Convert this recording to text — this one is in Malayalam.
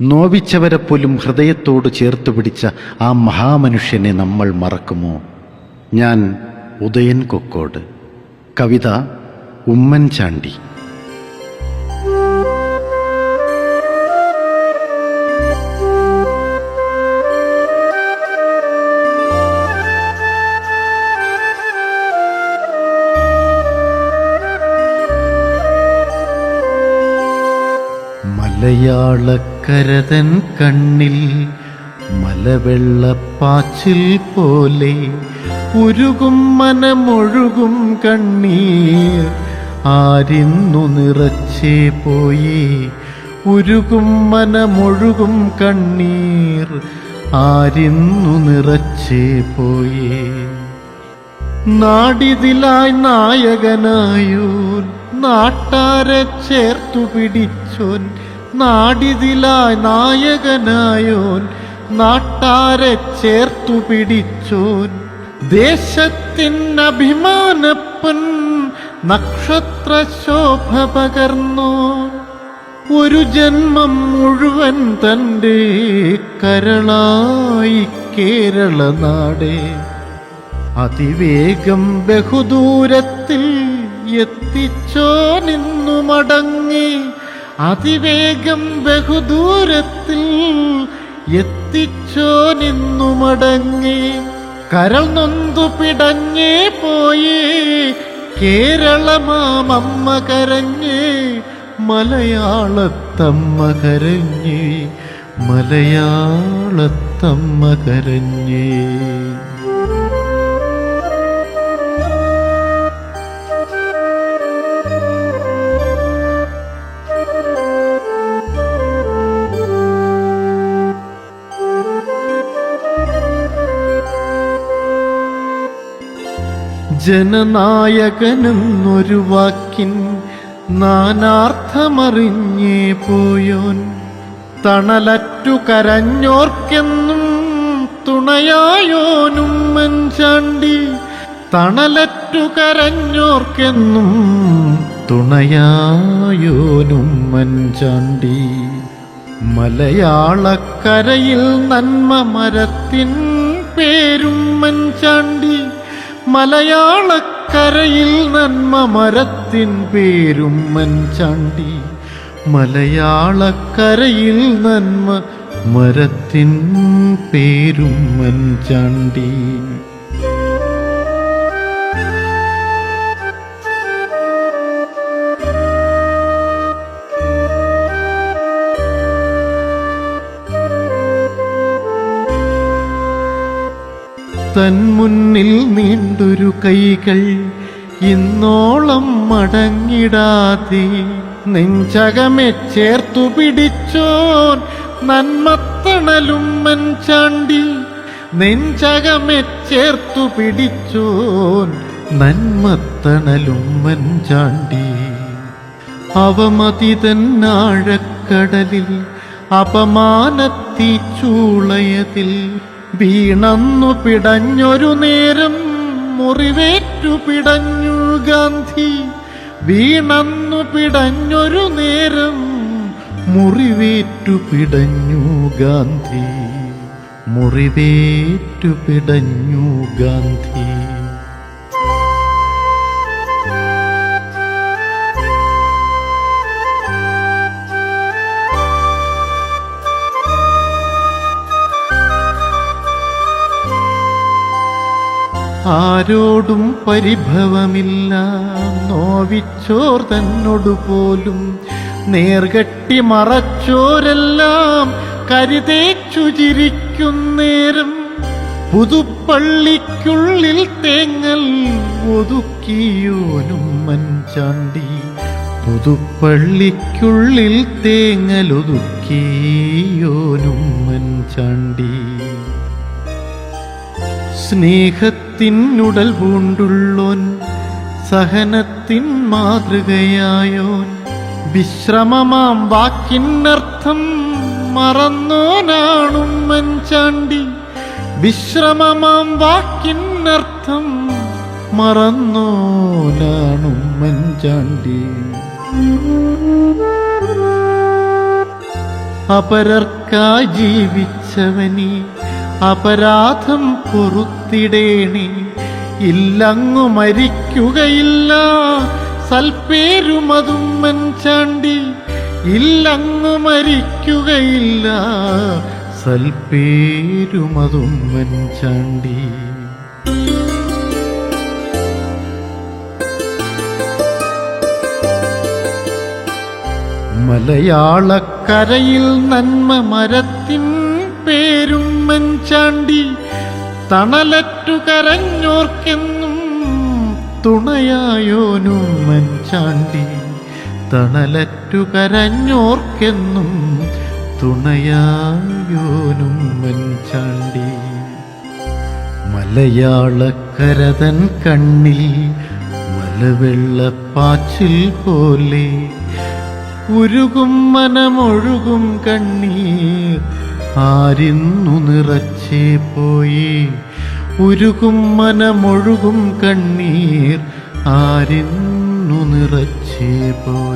നോവിച്ചവരെപ്പോലും ഹൃദയത്തോട് ചേർത്ത് പിടിച്ച ആ മഹാമനുഷ്യനെ നമ്മൾ മറക്കുമോ? ഞാൻ ഉദയൻ കൊക്കോട്. കവിത ഉമ്മൻചാണ്ടി. മലയാളക്കരതൻ കണ്ണിൽ മലവെള്ളപ്പാച്ചിൽ പോലെ ഉരുകും മനമൊഴുകും കണ്ണീർ ആരിന്നു നിറച്ചേ പോയേ. ഉരുകും മനമൊഴുകും കണ്ണീർ ആരിന്നു നിറച്ചേ പോയേ. നാടിതിലായി നായകനായോൻ നാട്ടാരെ ചേർത്തു പിടിച്ചോൻ. നാടിതിലായി നായകനായോൻ നാട്ടാരെ ചേർത്തു പിടിച്ചോൻ. ദേശത്തിൻ അഭിമാനപ്പൻ നക്ഷത്ര ശോഭ പകർന്നോൻ. ഒരു ജന്മം മുഴുവൻ തൻ്റെ കരളായി കേരളനാടേ. അതിവേഗം ബഹുദൂരത്തിൽ എത്തിച്ചോ നിന്നു മടങ്ങി. അതിവേഗം ബഹുദൂരത്തിൽ എത്തിച്ചോ നിന്നു മടങ്ങി. കരൾ നൊന്തു പിടഞ്ഞേ പോയേ കേരളമാമമ്മ കരഞ്ഞേ. മലയാളത്തമ്മ കരഞ്ഞേ. മലയാളത്തമ്മ കരഞ്ഞേ. ജനനായകനെന്നൊരു വാക്കിൻ നാനാർത്ഥമറിഞ്ഞേ പോയോൻ. തണലറ്റു കരഞ്ഞോർക്കെന്നും തുണയായോനും ഉമ്മൻചാണ്ടി. തണലറ്റു കരഞ്ഞോർക്കെന്നും തുണയായോനും ഉമ്മൻചാണ്ടി. മലയാളക്കരയിൽ നന്മ മരത്തിൻ പേരുമ്മൻചാണ്ടി. മലയാളക്കരയിൽ നന്മ മരത്തിൻ പേരുമ്മൻചാണ്ടി. മലയാളക്കരയിൽ നന്മ മരത്തിൻ പേരുമ്മൻചാണ്ടി. തന്മുന്നിൽ നീണ്ടൊരു കൈകൾ ഇന്നോളം മടങ്ങിടാതെ നെഞ്ചകമെ ചേർത്തു പിടിച്ചോൻ നന്മത്തണലുമ്മൻചാണ്ടി. നെഞ്ചകമെ ചേർത്തു പിടിച്ചോൻ നന്മത്തണലുമ്മൻചാണ്ടി. അവമതിതന്നാഴക്കടലിൽ അപമാനത്തീച്ചൂളയതിൽ വീണന്നു പിടഞ്ഞൊരു നേരം മുറിവേറ്റു പിടഞ്ഞു ഗാന്ധി. വീണന്നു പിടഞ്ഞൊരു നേരം മുറിവേറ്റു പിടഞ്ഞു ഗാന്ധി. മുറിവേറ്റു പിടഞ്ഞു ഗാന്ധി. ആരോടും പരിഭവമില്ല നോവിച്ചോർ തന്നോടു പോലും. നേർകെട്ടി മറച്ചോരെല്ലാം കരുതേച്ചു ചിരിക്കുന്നേരം. പുതുപ്പള്ളിക്കുള്ളിൽ തേങ്ങൽ ഒതുക്കിയോനുമ്മൻചാണ്ടി. പുതുപ്പള്ളിക്കുള്ളിൽ തേങ്ങൽ ഒതുക്കിയോനുമ്മൻചാണ്ടി. സ്നേഹത്തിനുടൽ പൂണ്ടുള്ളോൻ സഹനത്തിൻ മാതൃകയായോൻ. വിശ്രമമാം വാക്കിനർത്ഥം മറന്നോനാണുമ്മൻചാണ്ടി. വിശ്രമമാം വാക്കിനർത്ഥം മറന്നോനാണുമ്മൻചാണ്ടി. അപരർക്കായി ജീവിച്ചവനെ അപരാധം പൊറുത്തിടേണേ. ഇല്ലങ്ങു മരിക്കുകയില്ല സൽപ്പേരുമതുമ്മൻ ചാണ്ടി, ഇല്ലങ്ങു മരിക്കുകയില്ല സൽപ്പേരുമതുമ്മൻ ചാണ്ടി. മലയാളക്കരയിൽ നന്മ മരത്തിൻ പേരുമ്മൻ ചാണ്ടി, തണലറ്റു കരഞ്ഞോർക്കെന്നും തുണയായോനുമ്മൻ ചാണ്ടി, തണലറ്റു കരഞ്ഞോർക്കെന്നും തുണയായോനുമ്മൻ ചാണ്ടി. മലയാളക്കരതൻ കണ്ണിൽ മലവെള്ളപ്പാച്ചിൽ പോലെ ഉരുകും മനമൊഴുകും കണ്ണീർ ആരിന്നു നിറച്ചേ പോയി, ഉരുകും മനമൊഴുകും കണ്ണീർ ആരിന്നു നിറച്ചേ പോയി.